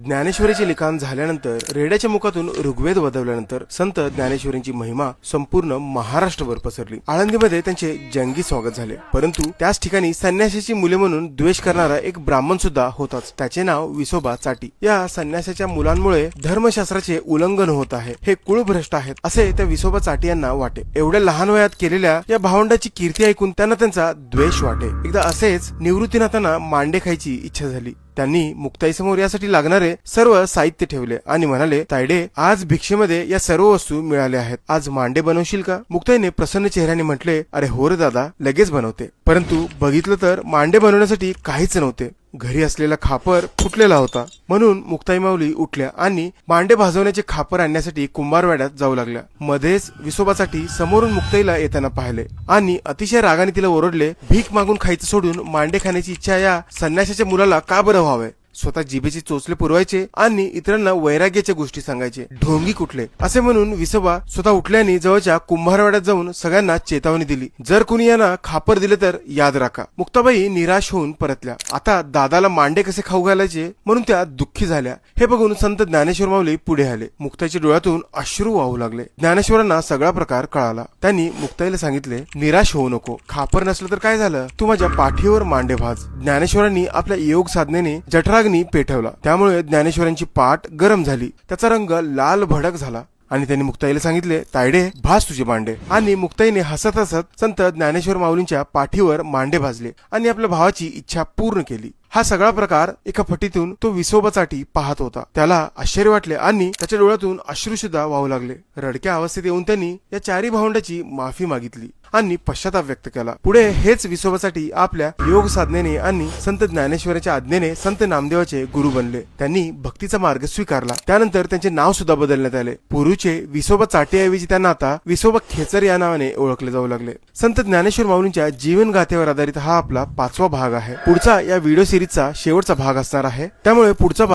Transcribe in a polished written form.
ज्ञानेश्वरीचे लिखाण झाल्यानंतर रेड्याच्या मुखातून ऋग्वेद वदवल्यानंतर संत ज्ञानेश्वरींची महिमा संपूर्ण महाराष्ट्रभर पसरली। आळंदीमध्ये त्यांचे जंगी स्वागत झाले, परंतु त्याच ठिकाणी संन्यासाची मुले म्हणून द्वेष करणारा एक ब्राह्मण सुद्धा होताच। त्याचे नाव विसोबा चाटी। या संन्यासाच्या मुलांमुळे धर्मशास्त्राचे उल्लंघन होत आहे, हे कुळभ्रष्ट आहेत असे त्या विसोबा चाटी यांना वाटे। एवढ्या लहान वयात केलेल्या या भावंडाची कीर्ती ऐकून त्यांना त्यांचा द्वेष वाटे। एकदा असेच निवृत्तीनाथांना मांडे खायची इच्छा झाली। त्यांनी मुक्ताईसमोर यासाठी लागणारे सर्व साहित्य ठेवले आणि म्हणाले, तायडे, आज भिक्षेमध्ये या सर्व वस्तू मिळाल्या आहेत, आज मांडे बनवशील का? मुक्ताईने प्रसन्न चेहऱ्याने म्हटले, अरे हो रे दादा, लगेच बनवते। परंतु बघितलं तर मांडे बनवण्यासाठी काहीच नव्हते। घरी असलेला खापर फुटलेला होता, म्हणून मुक्ताई माऊली उठल्या आणि मांडे भाजवण्याचे खापर आणण्यासाठी कुंभारवाड्यात जाऊ लागल्या। मध्येच विसोबासाठी समोरून मुक्ताईला येताना पाहिले आणि अतिशय रागाने तिला ओरडले, भीक मागून खायचं सोडून मांडे खाण्याची इच्छा या संन्यासाच्या मुलाला का बरं व्हावे? स्वतः जिभेचे चोचले पुरवायचे आणि इतरांना वैराग्याच्या गोष्टी सांगायचे, ढोंगी कुठले? असे म्हणून विसोबा स्वतः उठल्याने जवळच्या कुंभारवाड्यात जाऊन सगळ्यांना चेतावणी दिली, जर कुणी यांना खापर दिले तर याद राखा। मुक्ताबाई निराश होऊन परतल्या। आता दादाला मांडे कसे खाऊ घालायचे म्हणून त्या दुःखी झाल्या। हे बघून संत ज्ञानेश्वर माऊली पुढे आले। मुक्ताईच्या डोळ्यातून अश्रू वाहू लागले। ज्ञानेश्वरांना सगळा प्रकार कळाला। त्यांनी मुक्ताईला सांगितले, निराश होऊ नको, खापर नसलं तर काय झालं, तू माझ्या पाठीवर मांडे भाज। ज्ञानेश्वरांनी आपल्या योग साधनेने जठराग्नी पेटवला, त्यामुळे ज्ञानेश्वरांची पाठ गरम झाली, त्याचा रंग लाल भडक झाला आणि त्यांनी मुक्ताईला सांगितले, तायडे, भाज तुझे मांडे। आणि मुक्ताईने हसत हसत संत ज्ञानेश्वर माऊलींच्या पाठीवर मांडे भाजले आणि आपल्या भावाची इच्छा पूर्ण केली। हा सगळा प्रकार एका फटीतून तो विसोबासाठी पाहत होता। त्याला आश्चर्य वाटले आणि त्याच्या डोळ्यातून अश्रू सुद्धा वाहू लागले। रडक्या अवस्थेत येऊन त्यांनी या चारी भावंडाची माफी मागितली आणि पश्चाताप व्यक्त केला। पुढे हेच विसोबासाठी आपल्या योग साधनेने आणि संत ज्ञानेश्वरांच्या आज्ञेने संत नामदेवाचे गुरु बनले। त्यांनी भक्तीचा मार्ग स्वीकारला। त्यानंतर त्यांचे नाव सुद्धा बदलण्यात आले। पूर्वीचे विसोबा चाटेऐवजी त्यांना आता विसोबा खेचर या नावाने ओळखले जाऊ लागले। संत ज्ञानेश्वर माऊलींच्या जीवन गाथेवर आधारित हा आपला 5वा भाग आहे। पुढचा या व्हिडिओ सिरीजचा शेवटचा भाग असणार आहे, त्यामुळे पुढचा